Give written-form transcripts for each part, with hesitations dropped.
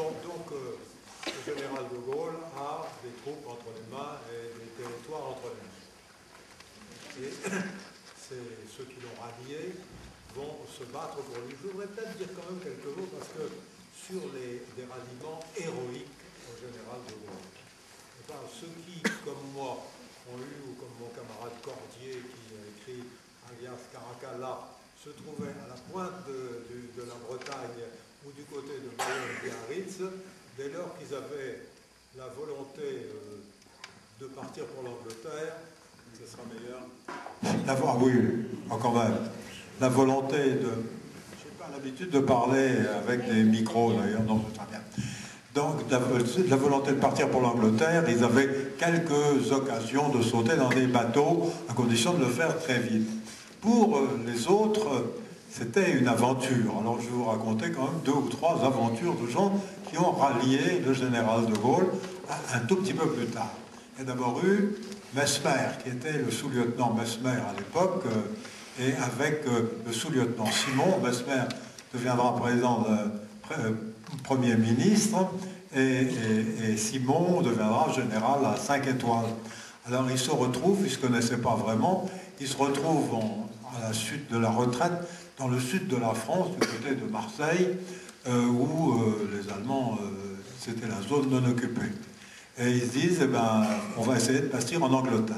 Le général de Gaulle a des troupes entre les mains et des territoires entre les mains. Et ceux qui l'ont rallié vont se battre pour lui. Je voudrais peut-être dire quand même quelques mots parce que sur des ralliements héroïques au général de Gaulle. Enfin, ceux qui, comme moi, ont eu, ou comme mon camarade Cordier qui a écrit alias Caracalla, se trouvaient à la pointe de la Bretagne ou du côté de Bayonne-Biarritz, dès lors qu'ils avaient la volonté de partir pour l'Angleterre, ce sera meilleur. Oui, quand même. La volonté de... Je n'ai pas l'habitude de parler avec des micros d'ailleurs, non, c'est très bien. Donc, la volonté de partir pour l'Angleterre, ils avaient quelques occasions de sauter dans des bateaux, à condition de le faire très vite. Pour les autres, c'était une aventure. Alors, je vais vous raconter quand même 2 ou 3 aventures de gens qui ont rallié le général de Gaulle un tout petit peu plus tard. Il y a d'abord eu Mesmer, qui était le sous-lieutenant Mesmer à l'époque, et avec le sous-lieutenant Simon, Mesmer deviendra Premier ministre, et Simon deviendra général à 5 étoiles. Alors ils se retrouvent, ils ne se connaissaient pas vraiment, ils se retrouvent à la suite de la retraite dans le sud de la France, du côté de Marseille, où les Allemands, c'était la zone non occupée. Et ils se disent, eh ben, on va essayer de partir en Angleterre.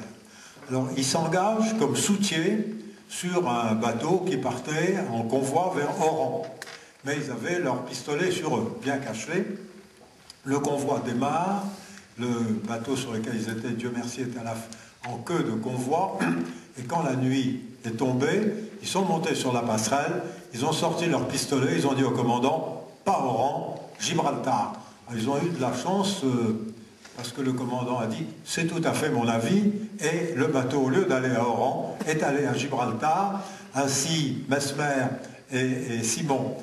Alors ils s'engagent comme soutiers sur un bateau qui partait en convoi vers Oran. Mais ils avaient leurs pistolets sur eux, bien cachés. Le convoi démarre, le bateau sur lequel ils étaient, Dieu merci, était en queue de convoi. Et quand la nuit est tombée, ils sont montés sur la passerelle, ils ont sorti leurs pistolets, ils ont dit au commandant, pas Oran, Gibraltar. Alors, ils ont eu de la chance, parce que le commandant a dit, c'est tout à fait mon avis, et le bateau, au lieu d'aller à Oran, est allé à Gibraltar. Ainsi, Mesmer et Simon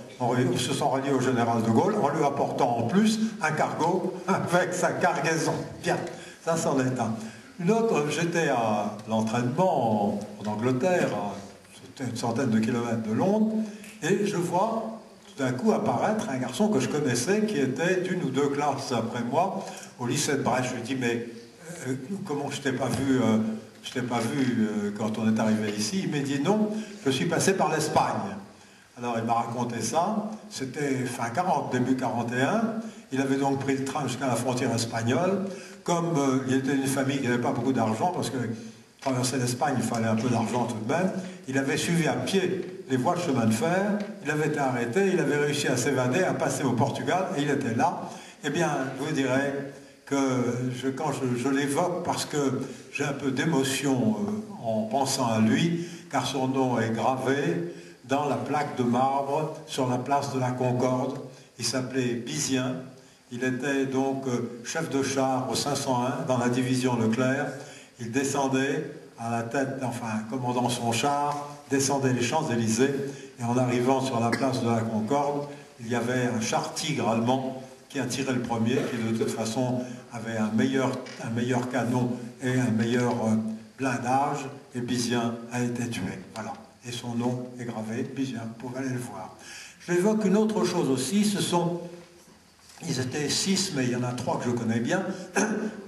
se sont ralliés au général de Gaulle en lui apportant en plus un cargo avec sa cargaison. Bien, ça c'en est un. Une autre, j'étais à l'entraînement en Angleterre, c'était une centaine de kilomètres de Londres, et je vois tout d'un coup apparaître un garçon que je connaissais qui était d'une ou 2 classes après moi au lycée de Brest. Je lui dis, mais comment je t'ai pas vu quand on est arrivé ici? Il m'a dit non, je suis passé par l'Espagne. Alors il m'a raconté ça, c'était fin 40, début 41, il avait donc pris le train jusqu'à la frontière espagnole, comme il était d'une famille qui n'avait pas beaucoup d'argent, parce que traverser l'Espagne il fallait un peu d'argent tout de même, il avait suivi à pied les voies de chemin de fer, il avait été arrêté, il avait réussi à s'évader, à passer au Portugal, et il était là. Eh bien, je vous dirais que quand je l'évoque, parce que j'ai un peu d'émotion en pensant à lui, car son nom est gravé dans la plaque de marbre sur la place de la Concorde. Il s'appelait Bizien. Il était donc chef de char au 501 dans la division Leclerc. Il descendait à la tête, enfin, commandant son char, descendait les Champs-Élysées, et en arrivant sur la place de la Concorde, il y avait un char Tigre allemand qui a tiré le premier, qui de toute façon avait un meilleur canon et un meilleur blindage, et Bizien a été tué. Voilà. Et son nom est gravé, Bizien, vous pouvez aller le voir. Je évoque une autre chose aussi, ils étaient 6, mais il y en a 3 que je connais bien,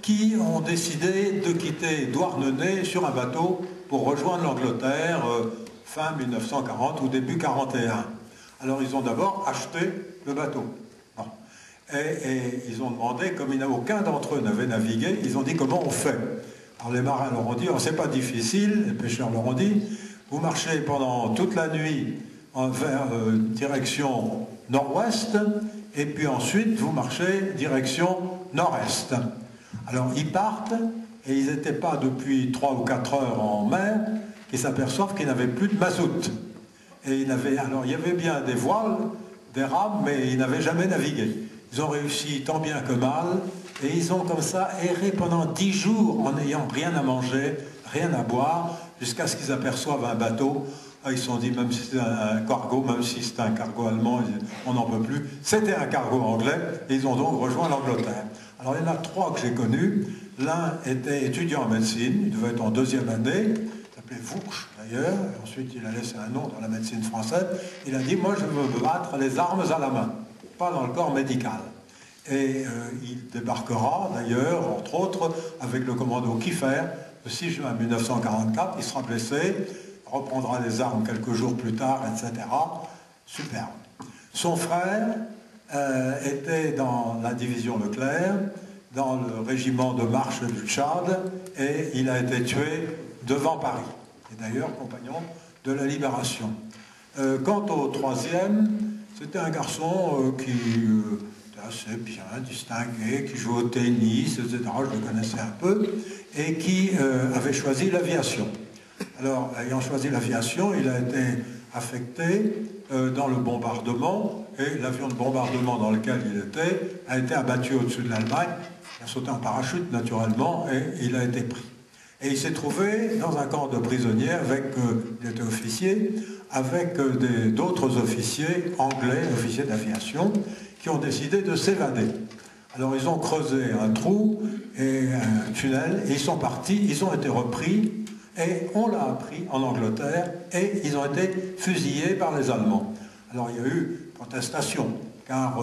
qui ont décidé de quitter Douarnenez sur un bateau pour rejoindre l'Angleterre fin 1940 ou début 41. Alors ils ont d'abord acheté le bateau. Bon. Et ils ont demandé, comme aucun d'entre eux n'avait navigué, ils ont dit comment on fait. Alors les marins leur ont dit, oh, c'est pas difficile, les pêcheurs leur ont dit, vous marchez pendant toute la nuit vers direction nord-ouest, et puis ensuite vous marchez direction nord-est. Alors ils partent, et ils n'étaient pas depuis 3 ou 4 heures en mer, qu'ils s'aperçoivent qu'ils n'avaient plus de mazout. Et alors il y avait bien des voiles, des rames, mais ils n'avaient jamais navigué. Ils ont réussi tant bien que mal, et ils ont comme ça erré pendant 10 jours en n'ayant rien à manger, rien à boire, jusqu'à ce qu'ils aperçoivent un bateau. Ils se sont dit, même si c'est un cargo, même si c'est un cargo allemand, on n'en peut plus. C'était un cargo anglais, et ils ont donc rejoint l'Angleterre. Alors il y en a 3 que j'ai connus. L'un était étudiant en médecine, il devait être en 2e année, il s'appelait Vouch d'ailleurs, ensuite il a laissé un nom dans la médecine française. Il a dit, moi je veux me battre les armes à la main, pas dans le corps médical. Et il débarquera d'ailleurs, entre autres, avec le commando Kiefer, le 6 juin 1944. Il sera blessé, reprendra les armes quelques jours plus tard, etc. Superbe. Son frère était dans la division Leclerc, dans le régiment de marche du Tchad, et il a été tué devant Paris. Et d'ailleurs, compagnon de la Libération. Quant au troisième, c'était un garçon qui était assez bien distingué, qui jouait au tennis, etc. Je le connaissais un peu, et qui avait choisi l'aviation. Alors, ayant choisi l'aviation, il a été affecté dans le bombardement, et l'avion de bombardement dans lequel il était a été abattu au-dessus de l'Allemagne. Il a sauté en parachute, naturellement, et il a été pris. Et il s'est trouvé dans un camp de prisonniers, il était officier, avec d'autres officiers anglais, officiers d'aviation, qui ont décidé de s'évader. Alors ils ont creusé un trou et un tunnel, et ils sont partis, ils ont été repris, et on l'a appris en Angleterre, et ils ont été fusillés par les Allemands. Alors il y a eu protestation, car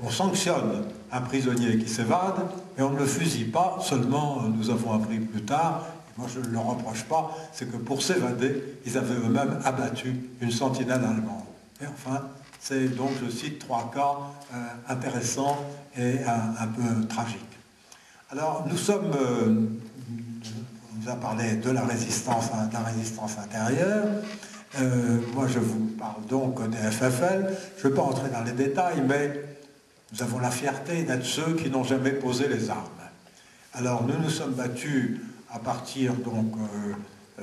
on sanctionne un prisonnier qui s'évade, et on ne le fusille pas, seulement nous avons appris plus tard, et moi je ne leur reproche pas, c'est que pour s'évader, ils avaient eux-mêmes abattu une sentinelle allemande. Et enfin, c'est donc, je cite, 3 cas intéressants et un peu tragiques. Alors nous sommes... on nous a parlé de la résistance intérieure. Moi, je vous parle donc des FFL. Je ne vais pas entrer dans les détails, mais nous avons la fierté d'être ceux qui n'ont jamais posé les armes. Alors, nous nous sommes battus à partir, donc, à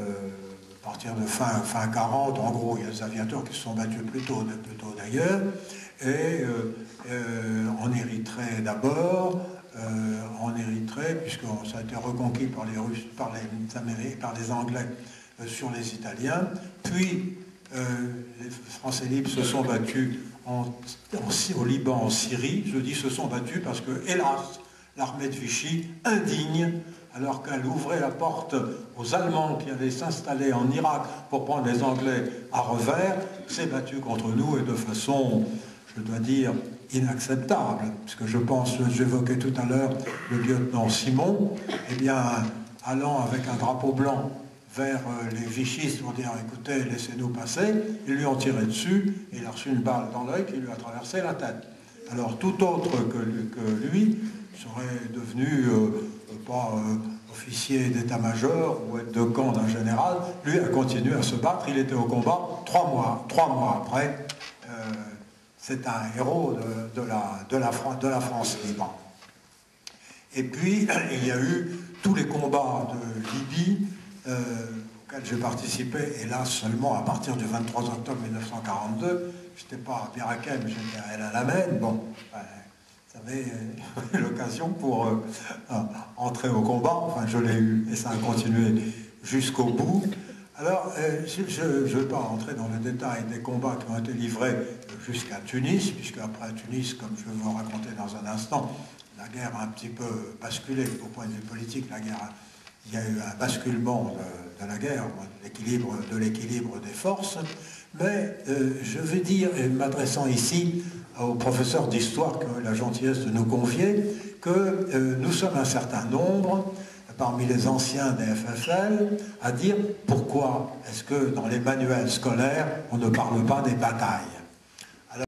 partir de fin 40. En gros, il y a des aviateurs qui se sont battus plus tôt d'ailleurs. Et en Érythrée d'abord. En Érythrée, puisque ça a été reconquis par les Russes, par les Américains, par les Anglais sur les Italiens. Puis les Français libres se sont battus au Liban, en Syrie. Je dis se sont battus parce que, hélas, l'armée de Vichy, indigne, alors qu'elle ouvrait la porte aux Allemands qui allaient s'installer en Irak pour prendre les Anglais à revers, s'est battue contre nous, et de façon, je dois dire, inacceptable, parce que je pense, j'évoquais tout à l'heure le lieutenant Simon, eh bien, allant avec un drapeau blanc vers les vichistes pour dire, écoutez, laissez-nous passer, ils lui ont tiré dessus, et il a reçu une balle dans l'œil qui lui a traversé la tête. Alors, tout autre que lui serait devenu, pas officier d'état-major ou aide de camp d'un général, lui a continué à se battre, il était au combat 3 mois après. C'est un héros de la France libre. Et puis, il y a eu tous les combats de Libye auxquels j'ai participé, hélas seulement à partir du 23 octobre 1942. Je n'étais pas à Bir Hakeim, j'étais à El Alamein. Bon, vous savez, j'ai eu l'occasion pour entrer au combat. Enfin, je l'ai eu, et ça a continué jusqu'au bout. Alors, je ne vais pas rentrer dans le détail des combats qui ont été livrés jusqu'à Tunis, puisque après Tunis, comme je vais vous raconter dans un instant, la guerre a un petit peu basculé au point de vue politique. Il y a eu un basculement de la guerre, de l'équilibre des forces. Mais je veux dire, et m'adressant ici aux professeurs d'histoire qui ont eu la gentillesse de nous confier, que nous sommes un certain nombre parmi les anciens des FFL, à dire pourquoi est-ce que dans les manuels scolaires, on ne parle pas des batailles.